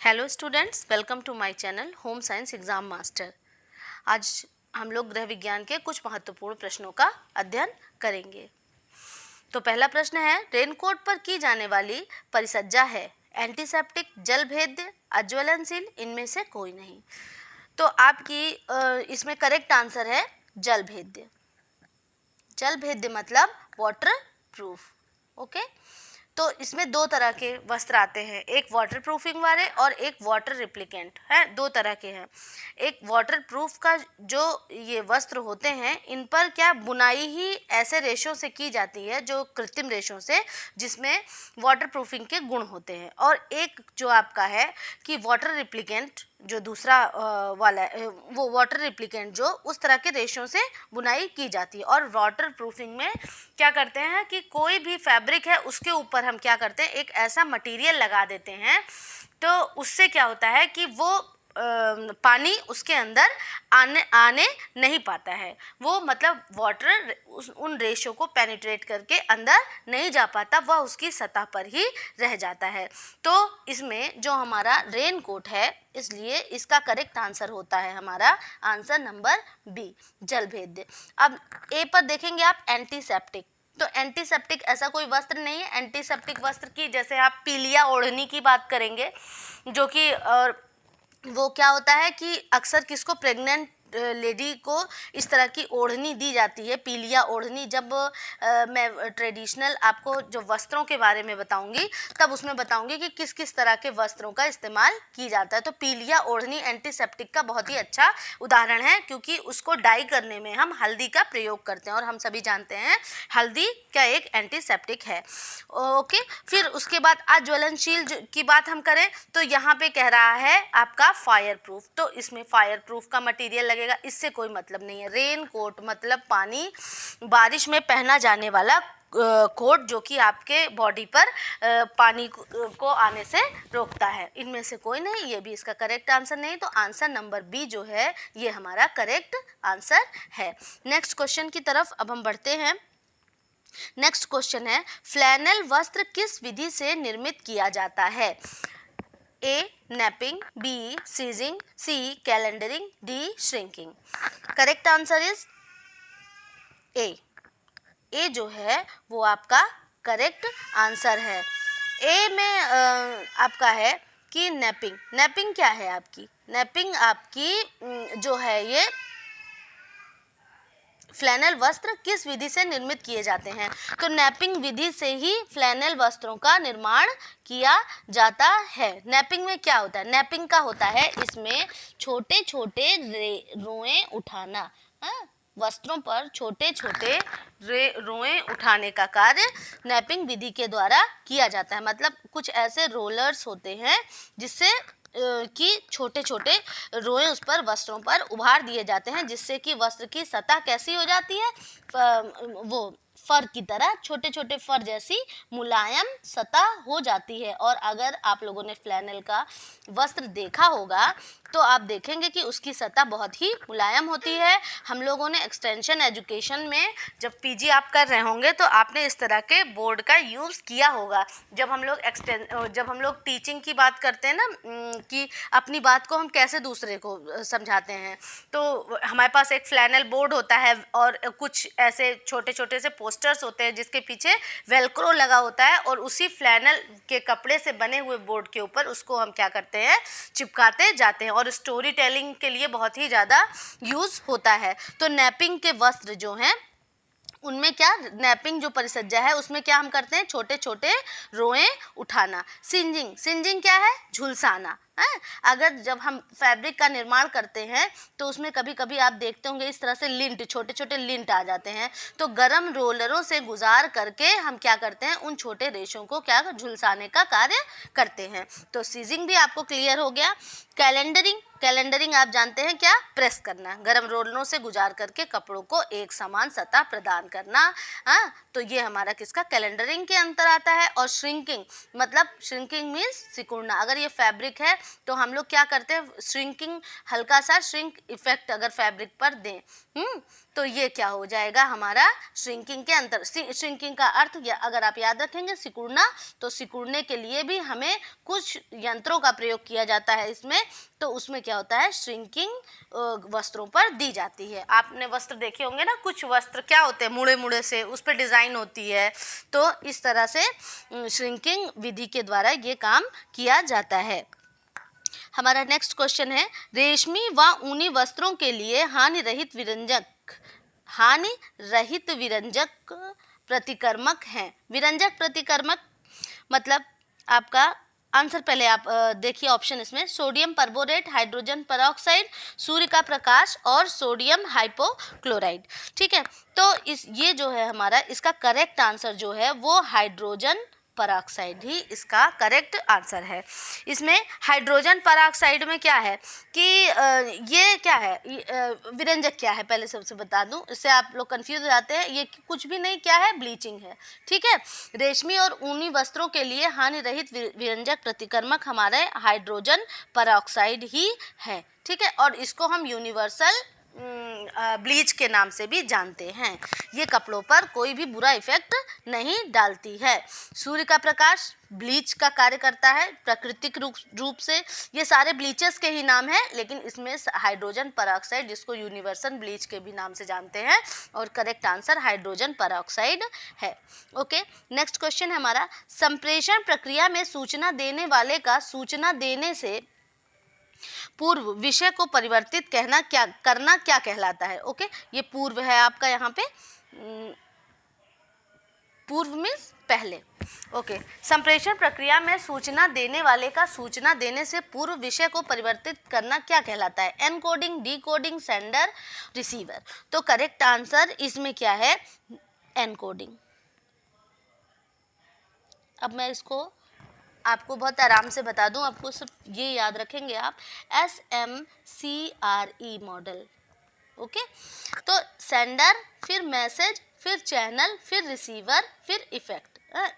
Hello students, welcome to my channel home science exam master. आज हम लोग गृह विज्ञान के कुछ महत्वपूर्ण प्रश्नों का अध्ययन करेंगे। तो पहला प्रश्न है, रेनकोट पर की जाने वाली परिसज्जा है एंटीसेप्टिक, जल भेद्य, अज्वलनशील, इनमें से कोई नहीं। तो आपकी इसमें करेक्ट आंसर है जल भेद्य। जल भेद्य मतलब वाटर प्रूफ। ओके, तो इसमें दो तरह के वस्त्र आते हैं, एक वाटर प्रूफिंग वाले और एक वाटर रिप्लिकेंट है। दो तरह के हैं। एक वाटर प्रूफ का जो ये वस्त्र होते हैं, इन पर क्या बुनाई ही ऐसे रेशों से की जाती है, जो कृत्रिम रेशों से, जिसमें वाटर प्रूफिंग के गुण होते हैं। और एक जो आपका है कि वाटर रिप्लिकेंट, जो दूसरा वाला वो वाटर रिप्लिकेंट जो उस तरह के रेशों से बुनाई की जाती है। और वाटर प्रूफिंग में क्या करते हैं कि कोई भी फैब्रिक है उसके ऊपर हम क्या करते हैं, एक ऐसा मटेरियल लगा देते हैं, तो उससे क्या होता है कि वो पानी उसके अंदर आने नहीं पाता है। वो मतलब वाटर उन रेशों को पेनिट्रेट करके अंदर नहीं जा पाता, वह उसकी सतह पर ही रह जाता है। तो इसमें जो हमारा रेन कोट है, इसलिए इसका करेक्ट आंसर होता है हमारा आंसर नंबर बी, जल भेद्य। अब ए पर देखेंगे आप, एंटीसेप्टिक। तो एंटीसेप्टिक ऐसा कोई वस्त्र नहीं है। एंटीसेप्टिक वस्त्र की जैसे आप पीलिया ओढ़नी की बात करेंगे, जो कि वो क्या होता है कि अक्सर किसको, प्रेग्नेंट लेडी को इस तरह की ओढ़नी दी जाती है, पीलिया ओढ़नी। जब मैं ट्रेडिशनल आपको जो वस्त्रों के बारे में बताऊंगी, तब उसमें बताऊंगी कि किस किस तरह के वस्त्रों का इस्तेमाल की जाता है। तो पीलिया ओढ़नी एंटीसेप्टिक का बहुत ही अच्छा उदाहरण है, क्योंकि उसको डाई करने में हम हल्दी का प्रयोग करते हैं, और हम सभी जानते हैं हल्दी क्या एक एंटीसेप्टिक है। ओके, फिर उसके बाद अज्वलनशील की बात हम करें, तो यहाँ पे कह रहा है आपका फायर प्रूफ। तो इसमें फायर प्रूफ का मटेरियल लगेगा, इससे कोई मतलब नहीं है। रेन कोट मतलब पानी, बारिश में पहना जाने वाला कोट, जो कि आपके बॉडी पर पानी को आने से रोकता है। इनमें से कोई नहीं, ये भी इसका करेक्ट आंसर नहीं। तो आंसर नंबर बी जो है, ये हमारा करेक्ट आंसर है। नेक्स्ट क्वेश्चन की तरफ अब हम बढ़ते हैं। नेक्स्ट क्वेश्चन है, फ्लैनेल वस्त्र किस विधि से निर्मित किया जाता है? A napping, B sizing, C calendering, D shrinking. Correct answer is A. A जो है वो आपका करेक्ट आंसर है। ए में आपका है कि नैपिंग। नैपिंग क्या है आपकी? नैपिंग आपकी जो है, ये फ्लैनेल वस्त्र किस विधि से निर्मित किए जाते हैं? तो नैपिंग विधि से ही फ्लैनेल वस्त्रों का निर्माण किया जाता है। नैपिंग में क्या होता है? नैपिंग का होता है इसमें छोटे छोटे रोएं उठाना। वस्त्रों पर छोटे छोटे रोएं उठाने का कार्य नैपिंग विधि के द्वारा किया जाता है। मतलब कुछ ऐसे रोलर्स होते हैं जिससे कि छोटे छोटे रोएं उस पर, वस्त्रों पर उभार दिए जाते हैं, जिससे कि वस्त्र की सतह कैसी हो जाती है, वो फर की तरह, छोटे छोटे फर जैसी मुलायम सतह हो जाती है। और अगर आप लोगों ने फ्लैनेल का वस्त्र देखा होगा, तो आप देखेंगे कि उसकी सतह बहुत ही मुलायम होती है। हम लोगों ने एक्सटेंशन एजुकेशन में जब पीजी आप कर रहे होंगे, तो आपने इस तरह के बोर्ड का यूज़ किया होगा। जब हम लोग टीचिंग की बात करते हैं ना, कि अपनी बात को हम कैसे दूसरे को समझाते हैं, तो हमारे पास एक फ्लैनल बोर्ड होता है, और कुछ ऐसे छोटे छोटे से पोस्टर्स होते हैं जिसके पीछे वेलक्रो लगा होता है, और उसी फ्लैनल के कपड़े से बने हुए बोर्ड के ऊपर उसको हम क्या करते हैं, चिपकाते जाते हैं। और स्टोरी टेलिंग के लिए बहुत ही ज़्यादा यूज़ होता है। तो नैपिंग के वस्त्र जो हैं, उनमें क्या, नैपिंग जो परिसज्जा है उसमें क्या हम करते हैं, छोटे छोटे रोएं उठाना। सिंजिंग, सिंजिंग क्या है? झुलसाना है। अगर जब हम फैब्रिक का निर्माण करते हैं, तो उसमें कभी कभी आप देखते होंगे इस तरह से लिंट, छोटे छोटे लिंट आ जाते हैं। तो गर्म रोलरों से गुजार करके हम क्या करते हैं, उन छोटे रेशों को क्या झुलसाने का कार्य करते हैं। तो सीजिंग भी आपको क्लियर हो गया। कैलेंडरिंग, कैलेंडरिंग आप जानते हैं क्या? प्रेस करना, गर्म रोलरों से गुजार करके कपड़ों को एक समान सतह प्रदान करना। तो ये हमारा किसका, कैलेंडरिंग के अंतर आता है। और श्रिंकिंग मतलब, श्रिंकिंग मीन्स सिकुड़ना। अगर ये फैब्रिक है तो हम लोग क्या करते हैं, श्रिंकिंग, हल्का सा श्रिंक इफेक्ट अगर फैब्रिक पर दें, तो ये क्या हो जाएगा हमारा श्रिंकिंग के अंतर। श्रिंकिंग का अर्थ अगर आप याद रखेंगे सिकुड़ना, तो सिकुड़ने के लिए भी हमें कुछ यंत्रों का प्रयोग किया जाता है इसमें, तो उसमें क्या होता है, श्रिंकिंग वस्त्रों पर दी जाती है। आपने वस्त्र देखे होंगे ना, कुछ वस्त्र क्या होते हैं, मुड़े मुड़े से उस पर डिज़ाइन होती है, तो इस तरह से श्रिंकिंग विधि के द्वारा ये काम किया जाता है। हमारा नेक्स्ट क्वेश्चन है, रेशमी व ऊनी वस्त्रों के लिए हानि रहित विरंजक प्रतिकर्मक हैं। विरंजक प्रतिकर्मक मतलब आपका आंसर पहले आप देखिए ऑप्शन इसमें, सोडियम परबोरेट, हाइड्रोजन परऑक्साइड, सूर्य का प्रकाश और सोडियम हाइपोक्लोराइड। ठीक है, तो ये जो है हमारा, इसका करेक्ट आंसर जो है वो हाइड्रोजन परऑक्साइड ही इसका करेक्ट आंसर है। इसमें हाइड्रोजन परऑक्साइड में क्या है कि ये क्या है, विरंजक क्या है पहले सबसे बता दूं, इससे आप लोग कंफ्यूज हो जाते हैं। ये कुछ भी नहीं, क्या है, ब्लीचिंग है। ठीक है, रेशमी और ऊनी वस्त्रों के लिए हानि रहित विरंजक प्रतिकर्मक हमारे हाइड्रोजन परऑक्साइड ही है। ठीक है, और इसको हम यूनिवर्सल ब्लीच के नाम से भी जानते हैं। ये कपड़ों पर कोई भी बुरा इफेक्ट नहीं डालती है। सूर्य का प्रकाश ब्लीच का कार्य करता है प्राकृतिक रूप से। ये सारे ब्लीचेस के ही नाम हैं, लेकिन इसमें हाइड्रोजन परऑक्साइड, जिसको यूनिवर्सल ब्लीच के भी नाम से जानते हैं, और करेक्ट आंसर हाइड्रोजन परऑक्साइड है। ओके, नेक्स्ट क्वेश्चन है हमारा, संप्रेषण प्रक्रिया में सूचना देने वाले का सूचना देने से पूर्व विषय को परिवर्तित करना क्या कहलाता है। ओके, ये पूर्व है आपका, यहाँ पे पूर्व मीन्स पहले। ओके, संप्रेषण प्रक्रिया में सूचना देने वाले का सूचना देने से पूर्व विषय को परिवर्तित करना क्या कहलाता है। Encoding, decoding, sender, receiver. तो करेक्ट आंसर इसमें क्या है, एनकोडिंग। अब मैं इसको आपको बहुत आराम से बता दूं, आपको सिर्फ ये याद रखेंगे आप, SMCRE मॉडल। ओके, तो सेंडर, फिर मैसेज, फिर चैनल, फिर रिसीवर, फिर इफेक्ट।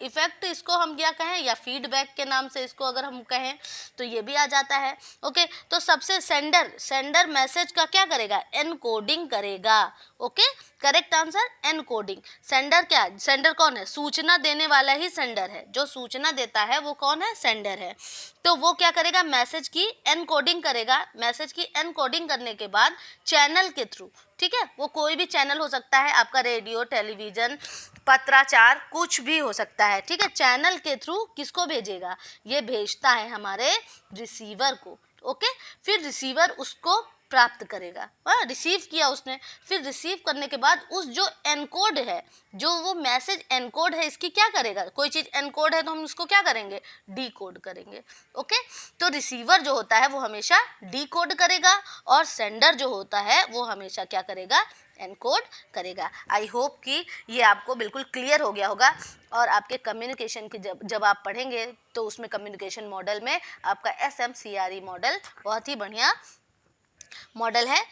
इफेक्ट इसको हम क्या कहें, या फीडबैक के नाम से इसको अगर हम कहें तो ये भी आ जाता है। ओके, तो सबसे सेंडर मैसेज का क्या करेगा, एनकोडिंग करेगा। Okay, correct answer encoding. Sender कौन है, सूचना देने वाला ही सेंडर है। जो सूचना देता है वो कौन है, सेंडर है। तो वो क्या करेगा, मैसेज की एनकोडिंग करेगा। मैसेज की एनकोडिंग करने के बाद चैनल के थ्रू, ठीक है, वो कोई भी चैनल हो सकता है, आपका रेडियो, टेलीविजन, पत्राचार, कुछ भी हो सकता है। ठीक है, चैनल के थ्रू किसको भेजेगा, ये भेजता है हमारे रिसीवर को। ओके, फिर रिसीवर उसको प्राप्त करेगा, रिसीव किया उसने, फिर रिसीव करने के बाद उस जो एनकोड है, जो वो मैसेज एनकोड है, इसकी क्या करेगा, कोई चीज़ एनकोड है तो हम इसको क्या करेंगे, डीकोड करेंगे। ओके, तो रिसीवर जो होता है वो हमेशा डीकोड करेगा, और सेंडर जो होता है वो हमेशा क्या करेगा, एनकोड करेगा। आई होप कि ये आपको बिल्कुल क्लियर हो गया होगा। और आपके कम्युनिकेशन की जब आप पढ़ेंगे तो उसमें कम्युनिकेशन मॉडल में आपका SMCRE मॉडल बहुत ही बढ़िया मॉडल है,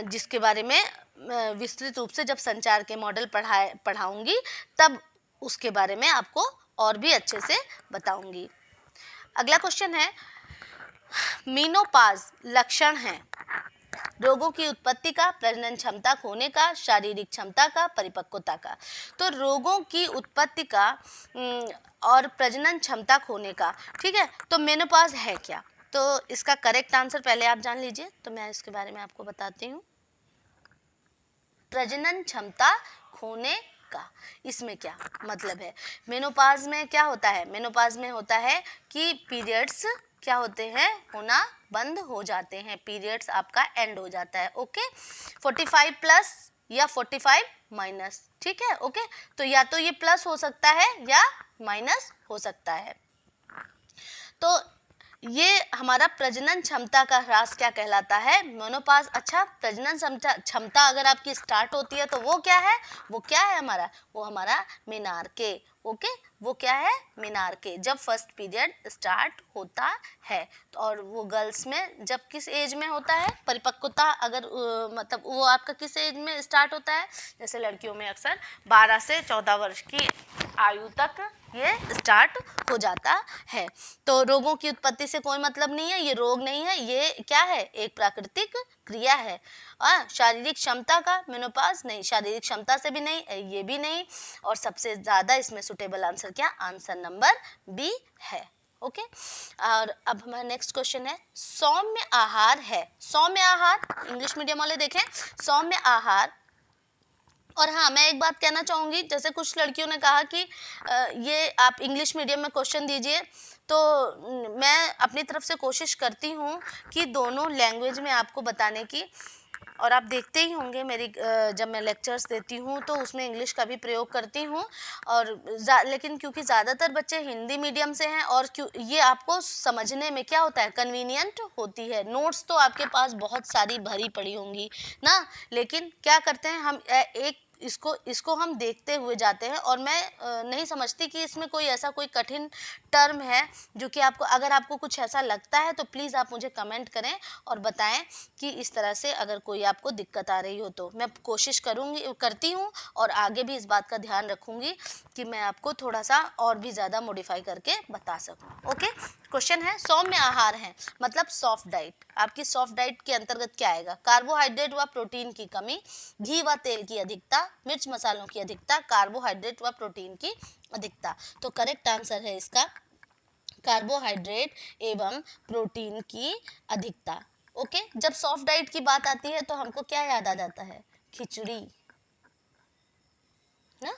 जिसके बारे में विस्तृत रूप से जब संचार के मॉडल पढ़ाऊंगी तब उसके बारे में आपको और भी अच्छे से बताऊंगी। अगला क्वेश्चन है, मेनोपॉज लक्षण है रोगों की उत्पत्ति का, प्रजनन क्षमता खोने का, शारीरिक क्षमता का, परिपक्वता का। तो रोगों की उत्पत्ति का और प्रजनन क्षमता खोने का, ठीक है, तो मेनोपॉज है क्या, तो इसका करेक्ट आंसर पहले आप जान लीजिए, तो मैं इसके बारे में आपको बताती हूँ। प्रजनन क्षमता खोने का, इसमें क्या मतलब है, मेनोपॉज में क्या होता है, मेनोपॉज में होता है कि पीरियड्स क्या होते हैं, होना बंद हो जाते हैं, पीरियड्स आपका एंड हो जाता है। ओके, 45 प्लस या 45 माइनस, ठीक है। ओके, तो या तो ये प्लस हो सकता है या माइनस हो सकता है। तो ये हमारा प्रजनन क्षमता का ह्रास क्या कहलाता है, मेनोपॉज। अच्छा, प्रजनन क्षमता अगर आपकी स्टार्ट होती है तो वो क्या है, वो क्या है हमारा, वो हमारा मेनार्के। ओके, वो क्या है, मेनार्के, जब फर्स्ट पीरियड स्टार्ट होता है। तो और वो गर्ल्स में जब किस एज में होता है, परिपक्वता अगर मतलब वो आपका किस एज में स्टार्ट होता है, जैसे लड़कियों में अक्सर 12 से 14 वर्ष की आयु तक ये स्टार्ट हो जाता है। तो रोगों की उत्पत्ति से कोई मतलब नहीं है, ये रोग नहीं है, ये क्या है, एक प्राकृतिक क्रिया है। शारीरिक क्षमता का मेनोपॉज नहीं, शारीरिक क्षमता से भी नहीं, ये भी नहीं। और सबसे ज़्यादा इसमें सुटेबल आंसर क्या, आंसर नंबर बी है। ओके और अब हमारा नेक्स्ट क्वेश्चन है सौम्य आहार है। सौम्य आहार, इंग्लिश मीडियम वाले देखें, सौम्य आहार। और हाँ, मैं एक बात कहना चाहूँगी, जैसे कुछ लड़कियों ने कहा कि ये आप इंग्लिश मीडियम में क्वेश्चन दीजिए, तो मैं अपनी तरफ से कोशिश करती हूँ कि दोनों लैंग्वेज में आपको बताने की। और आप देखते ही होंगे मेरी जब मैं लेक्चर्स देती हूँ तो उसमें इंग्लिश का भी प्रयोग करती हूँ। और लेकिन क्योंकि ज़्यादातर बच्चे हिंदी मीडियम से हैं और क्यों ये आपको समझने में क्या होता है, कन्वीनियंट होती है। नोट्स तो आपके पास बहुत सारी भरी पड़ी होंगी ना, लेकिन क्या करते हैं हम एक इसको हम देखते हुए जाते हैं। और मैं नहीं समझती कि इसमें कोई ऐसा कोई कठिन टर्म है जो कि आपको, अगर आपको कुछ ऐसा लगता है तो प्लीज़ आप मुझे कमेंट करें और बताएं कि इस तरह से अगर कोई आपको दिक्कत आ रही हो तो। मैं कोशिश करती हूँ और आगे भी इस बात का ध्यान रखूँगी कि मैं आपको थोड़ा सा और भी ज़्यादा मॉडिफाई करके बता सकूँ। ओके, क्वेश्चन है सौम्य आहार है मतलब सॉफ्ट डाइट। आपकी सॉफ्ट डाइट के अंतर्गत क्या आएगा, कार्बोहाइड्रेट व प्रोटीन की कमी, घी व तेल की अधिकता, मिर्च मसालों की अधिकता, कार्बोहाइड्रेट व प्रोटीन की अधिकता। तो करेक्ट आंसर है इसका कार्बोहाइड्रेट एवं प्रोटीन की अधिकता। ओके, जब सॉफ्ट डाइट की बात आती है तो हमको क्या याद आ जाता है, खिचड़ी ना,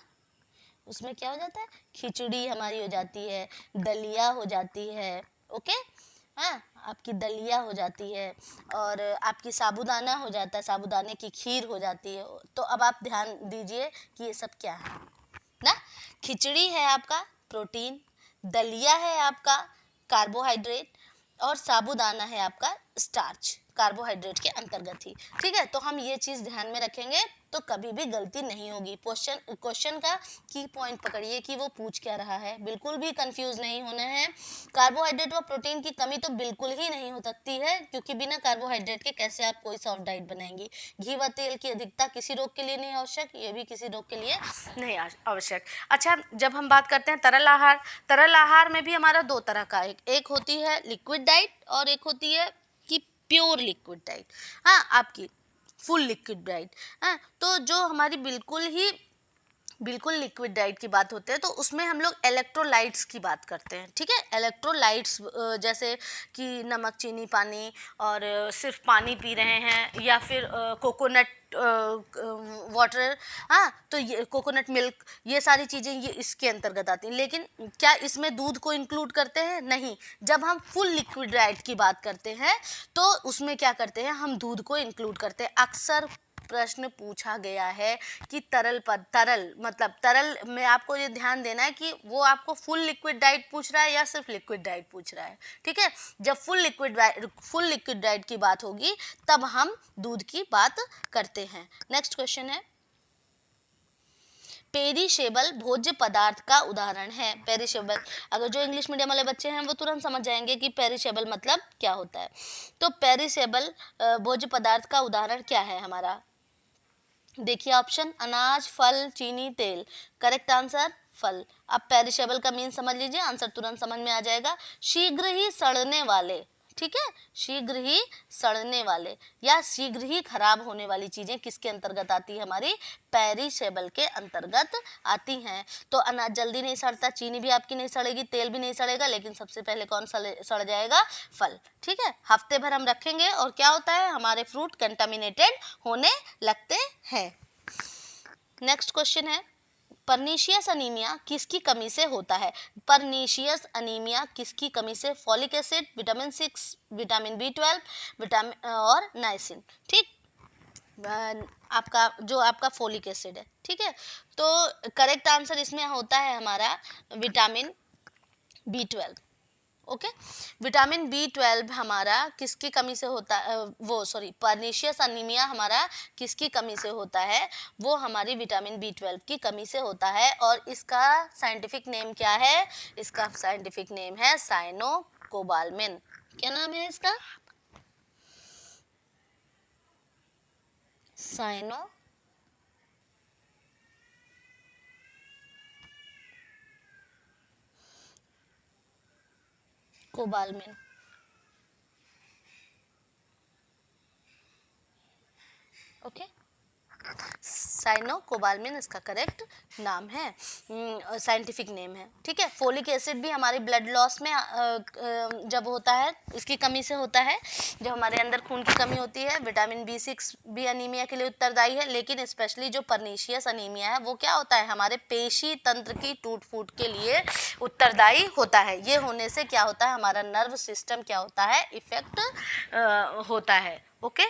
उसमें क्या हो जाता है, खिचड़ी हमारी हो जाती है, दलिया हो जाती है। ओके, हाँ, आपकी दलिया हो जाती है और आपकी साबूदाना हो जाता है, साबूदाने की खीर हो जाती है। तो अब आप ध्यान दीजिए कि ये सब क्या है ना, खिचड़ी है आपका प्रोटीन, दलिया है आपका कार्बोहाइड्रेट और साबूदाना है आपका स्टार्च, कार्बोहाइड्रेट के अंतर्गत ही। ठीक है, तो हम ये चीज़ ध्यान में रखेंगे तो कभी भी गलती नहीं होगी। क्वेश्चन का की पॉइंट पकड़िए कि वो पूछ क्या रहा है, बिल्कुल भी कंफ्यूज नहीं होना है। कार्बोहाइड्रेट व प्रोटीन की कमी तो बिल्कुल ही नहीं हो सकती है, क्योंकि बिना कार्बोहाइड्रेट के कैसे आप कोई सॉफ्ट डाइट बनाएंगी। घी व तेल की अधिकता किसी रोग के लिए नहीं आवश्यक, ये भी किसी रोग के लिए नहीं आवश्यक। अच्छा, जब हम बात करते हैं तरल आहार, तरल आहार में भी हमारा दो तरह का, एक होती है लिक्विड डाइट और एक होती है कि प्योर लिक्विड डाइट। हाँ, आपकी फुल लिक्विड डाइट। हाँ, तो जो हमारी बिल्कुल लिक्विड डाइट की बात होते हैं तो उसमें हम लोग इलेक्ट्रोलाइट्स की बात करते हैं। ठीक है, इलेक्ट्रोलाइट्स जैसे कि नमक, चीनी, पानी, और सिर्फ पानी पी रहे हैं या फिर कोकोनट वाटर, हाँ, तो ये कोकोनट मिल्क, ये सारी चीज़ें ये इसके अंतर्गत आती हैं। लेकिन क्या इसमें दूध को इंक्लूड करते हैं, नहीं। जब हम फुल लिक्विड डाइट की बात करते हैं तो उसमें क्या करते हैं, हम दूध को इंक्लूड करते हैं। अक्सर प्रश्न पूछा गया है कि तरल मतलब तरल में आपको ये ध्यान देना है कि वो आपको फुल लिक्विड डाइट पूछ रहा है या सिर्फ लिक्विड डाइट पूछ रहा है। ठीक है, जब फुल लिक्विड डाइट की बात होगी तब हम दूध की बात करते हैं। नेक्स्ट क्वेश्चन है पेरिशेबल भोज्य पदार्थ का उदाहरण है। पेरिशेबल, अगर जो इंग्लिश मीडियम वाले बच्चे हैं वो तुरंत समझ जाएंगे कि पेरिशेबल मतलब क्या होता है। तो पेरिशेबल भोज्य पदार्थ का उदाहरण क्या है हमारा, देखिए ऑप्शन, अनाज, फल, चीनी, तेल। करेक्ट आंसर फल। अब पेरिशेबल का मीन समझ लीजिए, आंसर तुरंत समझ में आ जाएगा, शीघ्र ही सड़ने वाले। ठीक है, शीघ्र ही सड़ने वाले या शीघ्र ही खराब होने वाली चीजें किसके अंतर्गत आती है, हमारी पेरिशेबल के अंतर्गत आती हैं। तो अनाज जल्दी नहीं सड़ता, चीनी भी आपकी नहीं सड़ेगी, तेल भी नहीं सड़ेगा, लेकिन सबसे पहले कौन सड़ जाएगा, फल। ठीक है, हफ्ते भर हम रखेंगे और क्या होता है, हमारे फ्रूट कंटामिनेटेड होने लगते हैं। नेक्स्ट क्वेश्चन है परनीशियस अनीमिया किसकी कमी से होता है। परनीशियस अनीमिया किसकी कमी से, folic acid, vitamin 6, vitamin B12, vitamin और नाइसिन। ठीक, आपका फोलिक एसिड है। ठीक है, तो करेक्ट आंसर इसमें होता है हमारा vitamin B12। Okay, vitamin B12 हमारा किसकी कमी से होता है, परनीशियस अनीमिया हमारा किसकी कमी से होता है, वो हमारी विटामिन B12 की कमी से होता है। और इसका साइंटिफिक नेम क्या है, इसका साइंटिफिक नेम है साइनोकोबालमिन। क्या नाम है इसका, साइनो कोबालमिन। ओके, साइनोकोबालमिन इसका करेक्ट नाम है, साइंटिफिक नेम है। ठीक है, फोलिक एसिड भी हमारे ब्लड लॉस में जब होता है, इसकी कमी से होता है, जब हमारे अंदर खून की कमी होती है। विटामिन B6 भी अनीमिया के लिए उत्तरदायी है, लेकिन स्पेशली जो परनीशियस अनीमिया है वो क्या होता है, हमारे पेशी तंत्र की टूट फूट के लिए उत्तरदायी होता है। ये होने से क्या होता है, हमारा नर्व सिस्टम क्या होता है, इफेक्ट होता है। ओके,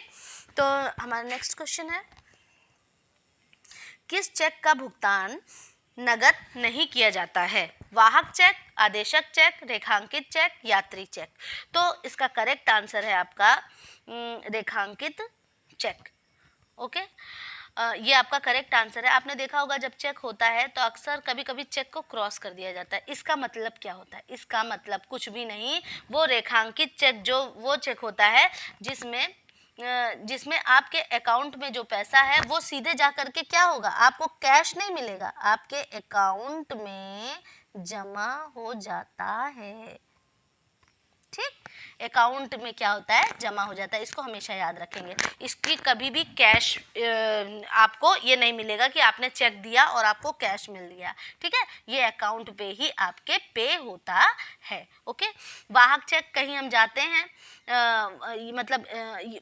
तो हमारा नेक्स्ट क्वेश्चन है, किस चेक का भुगतान नगद नहीं किया जाता है? वाहक चेक, आदेशक चेक, रेखांकित चेक, यात्री चेक। तो इसका करेक्ट आंसर है आपका रेखांकित चेक। ओके, ये आपका करेक्ट आंसर है। आपने देखा होगा जब चेक होता है तो अक्सर कभी कभी चेक को क्रॉस कर दिया जाता है। इसका मतलब क्या होता है? इसका मतलब कुछ भी नहीं, वो रेखांकित चेक जो वो चेक होता है जिसमें आपके अकाउंट में जो पैसा है वो सीधे जा करके क्या होगा, आपको कैश नहीं मिलेगा, आपके अकाउंट में जमा हो जाता है। ठीक, अकाउंट में क्या होता है, जमा हो जाता है। इसको हमेशा याद रखेंगे। इसकी कभी भी कैश आपको ये नहीं मिलेगा कि आपने चेक दिया और आपको कैश मिल गया। ठीक है, ये अकाउंट पे ही आपके पे होता है। ओके, वाहक चेक कहीं हम जाते हैं, मतलब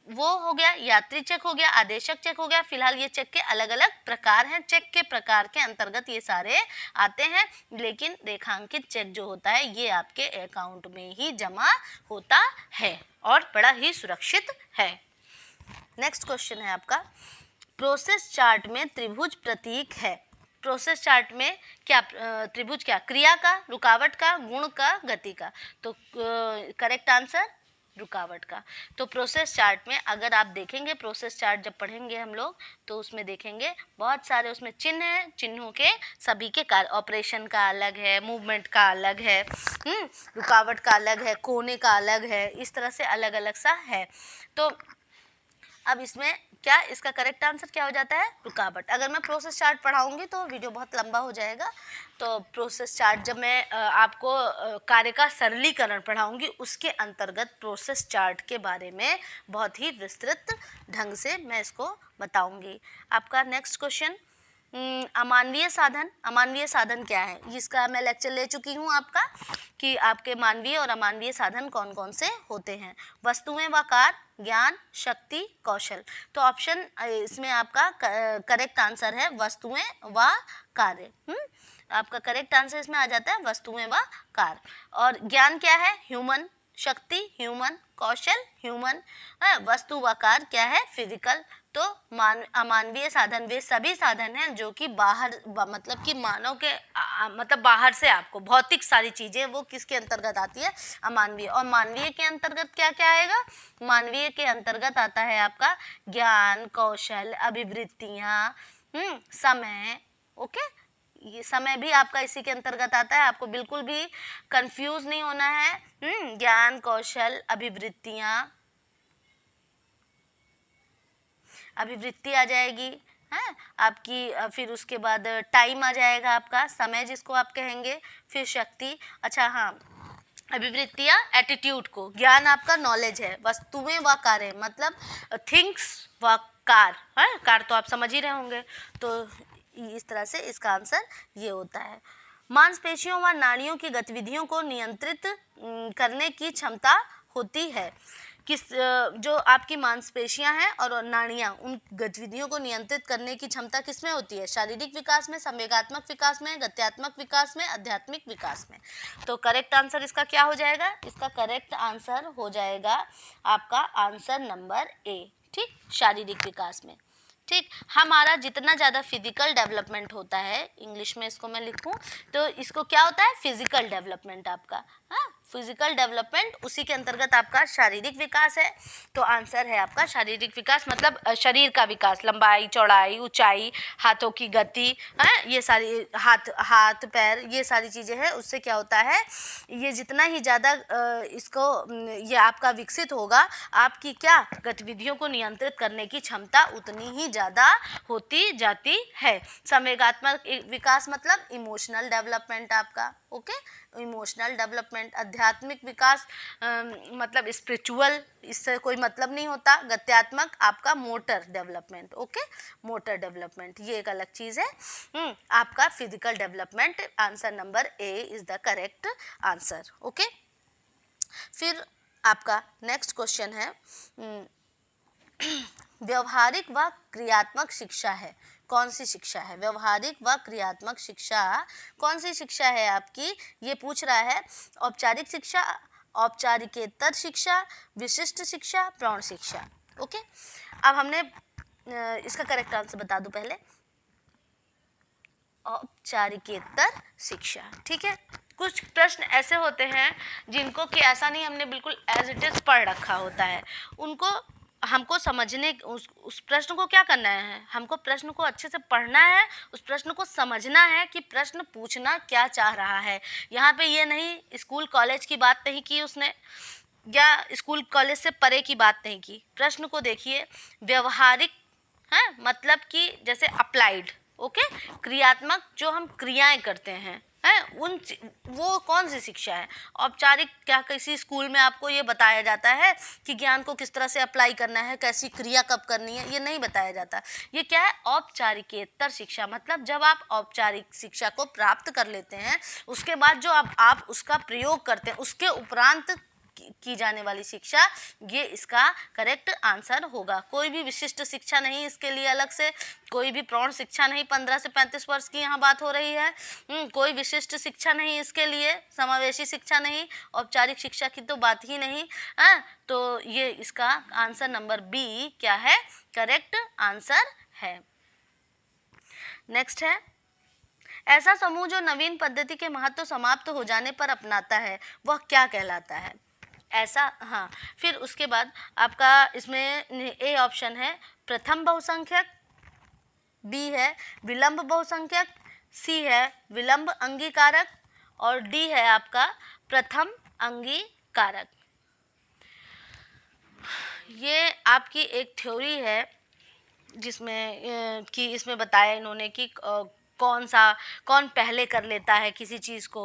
वो हो गया, यात्री चेक हो गया, आदेशक चेक हो गया। फिलहाल ये चेक के अलग अलग प्रकार हैं, चेक के प्रकार के अंतर्गत ये सारे आते हैं, लेकिन रेखांकित चेक जो होता है ये आपके अकाउंट में ही जमा होता है और बड़ा ही सुरक्षित है। नेक्स्ट क्वेश्चन है आपका, प्रोसेस चार्ट में त्रिभुज प्रतीक है। प्रोसेस चार्ट में क्या त्रिभुज क्या, क्रिया का, रुकावट का, गुण का, गति का? तो करेक्ट आंसर रुकावट का। तो प्रोसेस चार्ट में अगर आप देखेंगे, प्रोसेस चार्ट जब पढ़ेंगे हम लोग तो उसमें देखेंगे बहुत सारे उसमें चिन्ह हैं, चिन्हों के सभी के कार्य, ऑपरेशन का अलग है, मूवमेंट का अलग है, रुकावट का अलग है, कोने का अलग है, इस तरह से अलग अलग सा है। तो अब इसमें क्या, इसका करेक्ट आंसर क्या हो जाता है, रुकावट। अगर मैं प्रोसेस चार्ट पढ़ाऊंगी तो वीडियो बहुत लंबा हो जाएगा, तो प्रोसेस चार्ट जब मैं आपको कार्य का सरलीकरण पढ़ाऊंगी उसके अंतर्गत प्रोसेस चार्ट के बारे में बहुत ही विस्तृत ढंग से मैं इसको बताऊंगी। आपका नेक्स्ट क्वेश्चन, अमानवीय साधन। अमानवीय साधन क्या है, इसका मैं लेक्चर ले चुकी हूँ आपका, कि आपके मानवीय और अमानवीय साधन कौन कौन से होते हैं। वस्तुएं व कार्य, ज्ञान, शक्ति, कौशल। तो ऑप्शन इसमें आपका करेक्ट आंसर है वस्तुएं व कार्य। आपका करेक्ट आंसर इसमें आ जाता है वस्तुएं व कार्य। और ज्ञान क्या है, ह्यूमन, शक्ति ह्यूमन, कौशल ह्यूमन, वस्तु व कार्य क्या है, फिजिकल। तो अमानवीय साधन वे सभी साधन हैं जो कि बाहर मतलब कि मानव के मतलब बाहर से आपको भौतिक सारी चीज़ें वो किसके अंतर्गत आती है, अमानवीय। और मानवीय के अंतर्गत क्या क्या आएगा, मानवीय के अंतर्गत आता है आपका ज्ञान, कौशल, अभिवृत्तियाँ, समय। ओके, ये समय भी आपका इसी के अंतर्गत आता है, आपको बिल्कुल भी कंफ्यूज नहीं होना है। ज्ञान, कौशल, अभिवृत्तियाँ, अभिवृत्ति आ जाएगी है आपकी, फिर उसके बाद टाइम आ जाएगा आपका, समय जिसको आप कहेंगे, फिर शक्ति। अच्छा हाँ, अभिवृत्तियाँ एटीट्यूड को, ज्ञान आपका नॉलेज है, वस्तुएं व कार्य मतलब थिंग्स व कार है, कार तो आप समझ ही रहे होंगे। तो इस तरह से इसका आंसर ये होता है। मांसपेशियों व नाड़ियों की गतिविधियों को नियंत्रित करने की क्षमता होती है किस, जो आपकी मांसपेशियां हैं और नाड़ियां, उन गतिविधियों को नियंत्रित करने की क्षमता किसमें होती है, शारीरिक विकास में, संवेगात्मक विकास में, गत्यात्मक विकास में, आध्यात्मिक विकास में। तो करेक्ट आंसर इसका क्या हो जाएगा, इसका करेक्ट आंसर हो जाएगा आपका आंसर नंबर ए। ठीक, शारीरिक विकास में। ठीक, हमारा जितना ज़्यादा फिजिकल डेवलपमेंट होता है, इंग्लिश में इसको मैं लिखूं तो इसको क्या होता है, फिजिकल डेवलपमेंट आपका, हाँ, फिजिकल डेवलपमेंट, उसी के अंतर्गत आपका शारीरिक विकास है। तो आंसर है आपका शारीरिक विकास, मतलब शरीर का विकास, लंबाई, चौड़ाई, ऊंचाई, हाथों की गति, ये सारी हाथ पैर, ये सारी चीज़ें हैं, उससे क्या होता है, ये जितना ही ज़्यादा इसको ये आपका विकसित होगा, आपकी क्या गतिविधियों को नियंत्रित करने की क्षमता उतनी ही ज़्यादा होती जाती है। संवेगात्मक विकास मतलब इमोशनल डेवलपमेंट आपका, ओके। इमोशनल डेवलपमेंट, आध्यात्मिक विकास, मतलब स्पिरिचुअल, इससे कोई मतलब नहीं होता। गत्यात्मक आपका motor development, okay, motor development ये एक अलग चीज़ है। आपका physical development, answer number A is the correct answer, okay. फिर आपका नेक्स्ट क्वेश्चन है, व्यवहारिक व क्रियात्मक शिक्षा है, कौन सी शिक्षा है? व्यवहारिक व क्रियात्मक शिक्षा कौन सी शिक्षा है आपकी? ये पूछ रहा है। औपचारिक शिक्षा, औपचारिकेतर शिक्षा, विशिष्ट शिक्षा, प्रौढ़ शिक्षा, ओके। अब हमने इसका करेक्ट आंसर बता दूं पहले, औपचारिकेतर शिक्षा, ठीक है। कुछ प्रश्न ऐसे होते हैं जिनको कि ऐसा नहीं हमने बिल्कुल एज इट इज पढ़ रखा होता है, उनको हमको समझने, उस प्रश्न को क्या करना है, हमको प्रश्न को अच्छे से पढ़ना है, उस प्रश्न को समझना है कि प्रश्न पूछना क्या चाह रहा है। यहाँ पे ये नहीं स्कूल कॉलेज की बात नहीं की उसने, या स्कूल कॉलेज से परे की बात नहीं की। प्रश्न को देखिए, व्यवहारिक है मतलब कि जैसे अप्लाइड, ओके, क्रियात्मक जो हम क्रियाएं करते हैं उन वो कौन सी शिक्षा है? औपचारिक, क्या किसी स्कूल में आपको ये बताया जाता है कि ज्ञान को किस तरह से अप्लाई करना है, कैसी क्रिया कब करनी है, ये नहीं बताया जाता। ये क्या है? औपचारिकेतर शिक्षा, मतलब जब आप औपचारिक शिक्षा को प्राप्त कर लेते हैं उसके बाद जो आप उसका प्रयोग करते हैं उसके उपरांत की जाने वाली शिक्षा, ये इसका करेक्ट आंसर होगा। कोई भी विशिष्ट शिक्षा नहीं इसके लिए अलग से, कोई भी प्रौढ़ शिक्षा नहीं, 15 से 35 वर्ष की यहाँ बात हो रही है। कोई विशिष्ट शिक्षा नहीं इसके लिए, समावेशी शिक्षा नहीं, औपचारिक शिक्षा की तो बात ही नहीं है। तो ये इसका आंसर नंबर बी क्या है? करेक्ट आंसर है। नेक्स्ट है, ऐसा समूह जो नवीन पद्धति के महत्व समाप्त हो जाने पर अपनाता है वह क्या कहलाता है? ऐसा, हाँ। फिर उसके बाद आपका इसमें ए ऑप्शन है प्रथम बहुसंख्यक, बी है विलंब बहुसंख्यक, सी है विलंब अंगीकारक, और डी है आपका प्रथम अंगीकारक। ये आपकी एक थ्योरी है जिसमें कि इसमें बताया इन्होंने कि कौन पहले कर लेता है किसी चीज़ को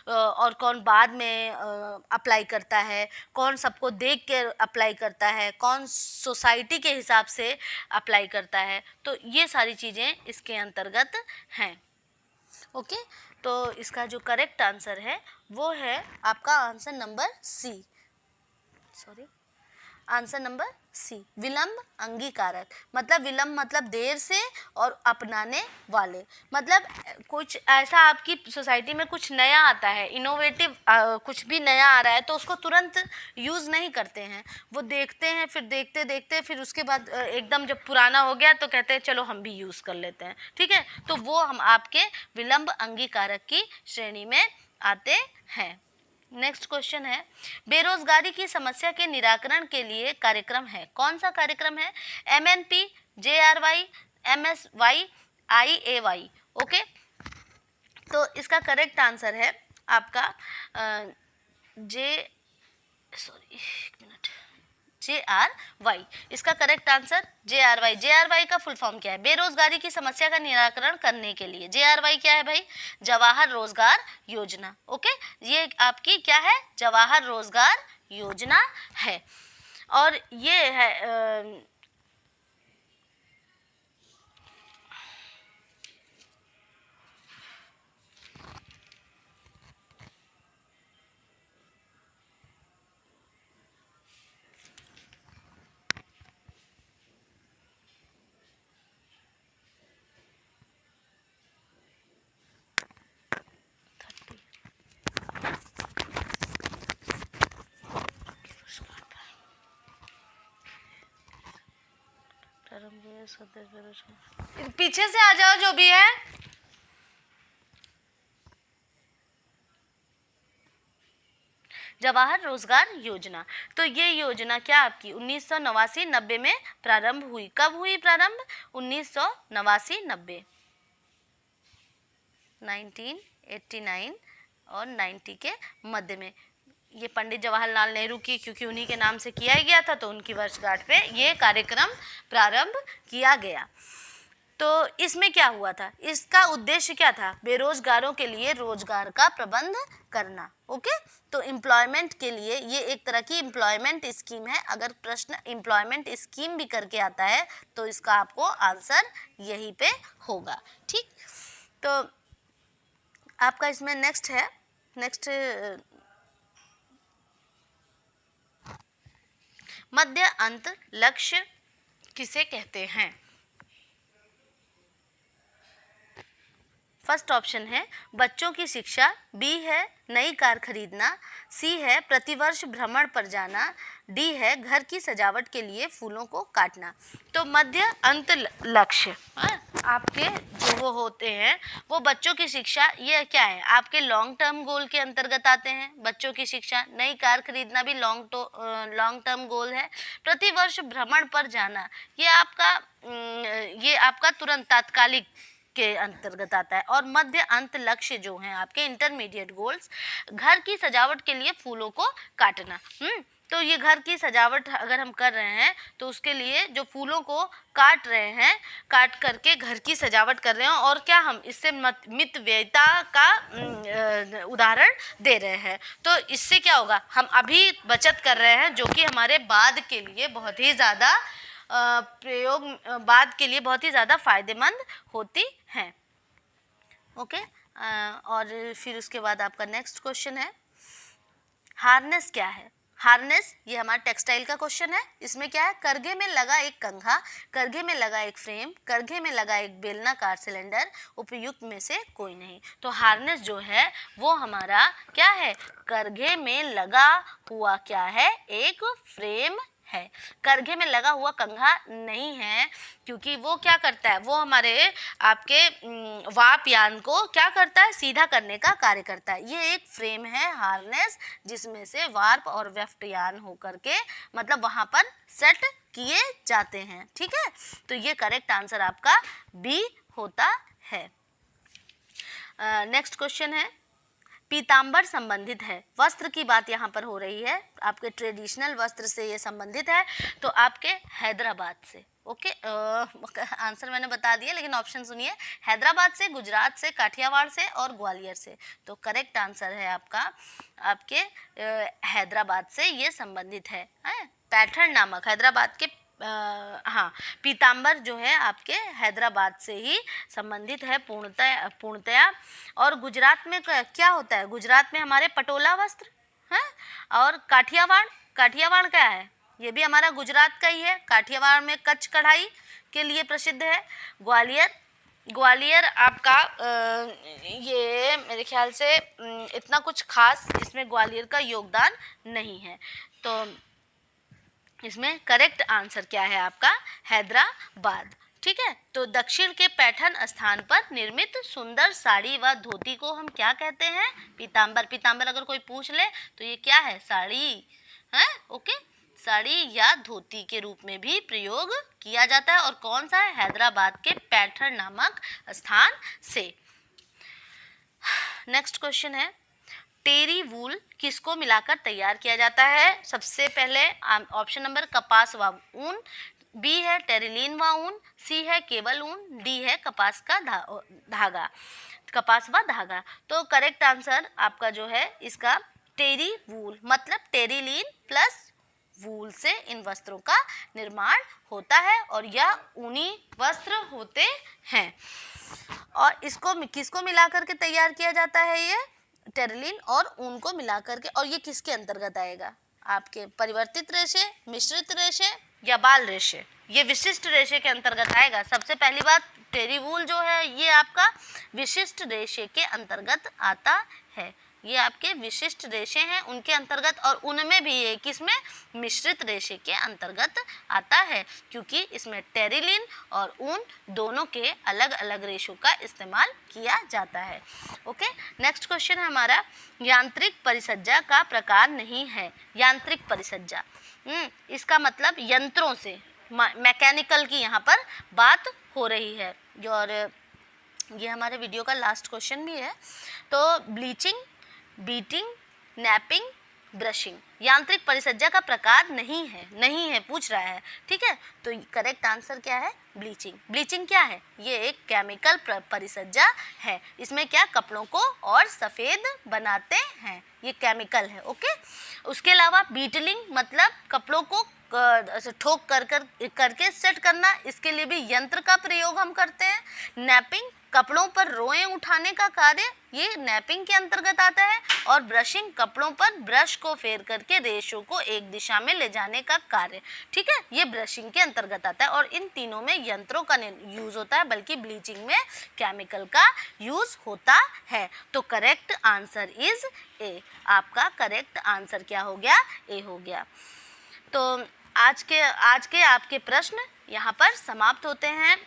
और कौन बाद में अप्लाई करता है, कौन सबको देख के अप्लाई करता है, कौन सोसाइटी के हिसाब से अप्लाई करता है। तो ये सारी चीज़ें इसके अंतर्गत हैं, ओके। तो इसका जो करेक्ट आंसर है वो है आपका answer number C, sorry, answer number C, विलंब अंगीकारक। मतलब विलंब मतलब देर से, और अपनाने वाले मतलब कुछ ऐसा आपकी सोसाइटी में कुछ नया आता है, इनोवेटिव कुछ भी नया आ रहा है तो उसको तुरंत यूज़ नहीं करते हैं, वो देखते हैं, फिर देखते देखते फिर उसके बाद एकदम जब पुराना हो गया तो कहते हैं चलो हम भी यूज़ कर लेते हैं, ठीक है। तो वो हम आपके विलंब अंगीकारक की श्रेणी में आते हैं। नेक्स्ट क्वेश्चन है, बेरोजगारी की समस्या के निराकरण के लिए कार्यक्रम है, कौन सा कार्यक्रम है? MNP, JRY, MSY, IAY, okay. तो इसका करेक्ट आंसर है आपका JRY। इसका करेक्ट आंसर JRY। JRY का फुल फॉर्म क्या है? बेरोजगारी की समस्या का निराकरण करने के लिए। JRY क्या है भाई? जवाहर रोजगार योजना, ओके। ये आपकी क्या है? जवाहर रोजगार योजना है। और ये है पीछे से आ जाओ जो भी है। जवाहर रोजगार योजना, तो ये योजना क्या आपकी 1989-90 में प्रारंभ हुई। कब हुई प्रारंभ? 1989-90, 1989 और 90 के मध्य में। ये पंडित जवाहरलाल नेहरू की, क्योंकि उन्हीं के नाम से किया गया था तो उनकी वर्षगांठ पे ये कार्यक्रम प्रारंभ किया गया। तो इसमें क्या हुआ था, इसका उद्देश्य क्या था, बेरोजगारों के लिए रोजगार का प्रबंध करना। ओके, तो एम्प्लॉयमेंट के लिए ये एक तरह की एम्प्लॉयमेंट स्कीम है। अगर प्रश्न एम्प्लॉयमेंट स्कीम भी करके आता है तो इसका आपको आंसर यहीं पे होगा। ठीक, तो आपका इसमें नेक्स्ट है, नेक्स्ट मध्य अंत लक्ष्य किसे कहते हैं। फर्स्ट ऑप्शन है बच्चों की शिक्षा, बी है नई कार खरीदना, सी है प्रतिवर्ष भ्रमण पर जाना, डी है घर की सजावट के लिए फूलों को काटना। तो मध्य अंत लक्ष्य आपके जो वो होते हैं वो बच्चों की शिक्षा, ये क्या है आपके लॉन्ग टर्म गोल के अंतर्गत आते हैं। बच्चों की शिक्षा, नई कार खरीदना भी लॉन्ग टर्म गोल है। प्रतिवर्ष भ्रमण पर जाना ये आपका तुरंत तात्कालिक के अंतर्गत आता है। और मध्य अंत लक्ष्य जो हैं आपके इंटरमीडिएट गोल्स, घर की सजावट के लिए फूलों को काटना। तो ये घर की सजावट अगर हम कर रहे हैं तो उसके लिए जो फूलों को काट रहे हैं, काट करके घर की सजावट कर रहे हैं, और क्या हम इससे मितव्ययिता का उदाहरण दे रहे हैं। तो इससे क्या होगा, हम अभी बचत कर रहे हैं जो कि हमारे बाद के लिए बहुत ही ज़्यादा प्रयोग बाद के लिए बहुत ही ज़्यादा फायदेमंद होती हैं। ओके, और फिर उसके बाद आपका नेक्स्ट क्वेश्चन है हार्नेस क्या है। हार्नेस ये हमारा टेक्सटाइल का क्वेश्चन है। इसमें क्या है, करघे में लगा एक कंघा, करघे में लगा एक फ्रेम, करघे में लगा एक बेलनाकार सिलेंडर, उपयुक्त में से कोई नहीं। तो हार्नेस जो है वो हमारा क्या है, करघे में लगा हुआ क्या है, एक फ्रेम है। करघे में लगा हुआ कंघा नहीं है, क्योंकि वो क्या करता है, वो हमारे आपके वाप यान को क्या करता है, सीधा करने का कार्य करता है। ये एक फ्रेम है हार्नेस, जिसमें से वार्प और वेफ्ट यान होकर के मतलब वहां पर सेट किए जाते हैं। ठीक है, तो ये करेक्ट आंसर आपका बी होता है। नेक्स्ट क्वेश्चन है पीताम्बर संबंधित है, वस्त्र की बात यहाँ पर हो रही है, आपके ट्रेडिशनल वस्त्र से ये संबंधित है, तो आपके हैदराबाद से। ओके, आंसर मैंने बता दिया, लेकिन ऑप्शन सुनिए, हैदराबाद से, गुजरात से, काठियावाड़ से और ग्वालियर से। तो करेक्ट आंसर है आपका आपके हैदराबाद से ये संबंधित है। पैठण नामक हैदराबाद के हाँ, पीताम्बर जो है आपके हैदराबाद से ही संबंधित है पूर्णतया। और गुजरात में क्या होता है, गुजरात में हमारे पटोला वस्त्र हैं। और काठियावाड़ क्या है, ये भी हमारा गुजरात का ही है। काठियावाड़ में कच्छ कढ़ाई के लिए प्रसिद्ध है। ग्वालियर आपका ये मेरे ख्याल से इतना कुछ खास इसमें ग्वालियर का योगदान नहीं है। तो इसमें करेक्ट आंसर क्या है आपका, हैदराबाद। ठीक है, तो दक्षिण के पैठण स्थान पर निर्मित सुंदर साड़ी व धोती को हम क्या कहते हैं, पीताम्बर। पीताम्बर अगर कोई पूछ ले तो ये क्या है, साड़ी है। ओके, साड़ी या धोती के रूप में भी प्रयोग किया जाता है। और कौन सा है, हैदराबाद के पैठण नामक स्थान से। नेक्स्ट क्वेश्चन है टेरी वूल किसको मिलाकर तैयार किया जाता है। सबसे पहले ऑप्शन नंबर कपास व ऊन, बी है टेरिलीन व ऊन, सी है केवल ऊन, डी है कपास का धागा, कपास व धागा। तो करेक्ट आंसर आपका जो है इसका टेरी वूल, मतलब टेरिलीन प्लस वूल से इन वस्त्रों का निर्माण होता है और यह ऊनी वस्त्र होते हैं। और इसको किसको मिलाकर के तैयार किया जाता है, ये टेरिलीन और ऊन को मिलाकर के। और ये किसके अंतर्गत आएगा, आपके परिवर्तित रेशे, मिश्रित रेशे या बाल रेशे, ये विशिष्ट रेशे के अंतर्गत आएगा। सबसे पहली बात, टेरी वूल जो है ये आपका विशिष्ट रेशे के अंतर्गत आता है। ये आपके विशिष्ट रेशे हैं उनके अंतर्गत, और उनमें भी ये किसमें, मिश्रित रेशे के अंतर्गत आता है, क्योंकि इसमें टेरिलीन और ऊन दोनों के अलग अलग रेशों का इस्तेमाल किया जाता है। ओके, नेक्स्ट क्वेश्चन है हमारा यांत्रिक परिसज्जा का प्रकार नहीं है। यांत्रिक परिसज्जा इसका मतलब यंत्रों से, मैकेनिकल की यहाँ पर बात हो रही है। और ये हमारे वीडियो का लास्ट क्वेश्चन भी है। तो ब्लीचिंग, बीटिंग, नैपिंग, ब्रशिंग। यांत्रिक परिसज्जा का प्रकार नहीं है पूछ रहा है, ठीक है। तो करेक्ट आंसर क्या है? ब्लीचिंग। ब्लीचिंग क्या है? ये एक केमिकल परिसज्जा है। इसमें क्या करपड़ों को और सफ़ेद बनाते हैं, ये केमिकल है, ओके। उसके अलावा बीटलिंग मतलब कपड़ों को ठोक करके सेट करना, इसके लिए भी यंत्र का प्रयोग हम करते हैं। नैपिंग, कपड़ों पर रोएं उठाने का कार्य, ये नैपिंग के अंतर्गत आता है। और ब्रशिंग, कपड़ों पर ब्रश को फेर करके रेशों को एक दिशा में ले जाने का कार्य, ठीक है, ये ब्रशिंग के अंतर्गत आता है। और इन तीनों में यंत्रों का यूज होता है, बल्कि ब्लीचिंग में केमिकल का यूज होता है। तो करेक्ट आंसर इज ए। आपका करेक्ट आंसर क्या हो गया? ए हो गया। तो आज के आपके प्रश्न यहाँ पर समाप्त होते हैं।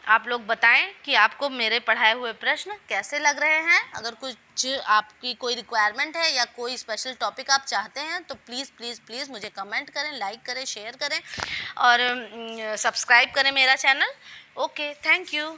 आप लोग बताएं कि आपको मेरे पढ़ाए हुए प्रश्न कैसे लग रहे हैं। अगर कुछ आपकी कोई रिक्वायरमेंट है या कोई स्पेशल टॉपिक आप चाहते हैं तो प्लीज़ मुझे कमेंट करें, लाइक करें, शेयर करें और सब्सक्राइब करें मेरा चैनल। Okay, thank you.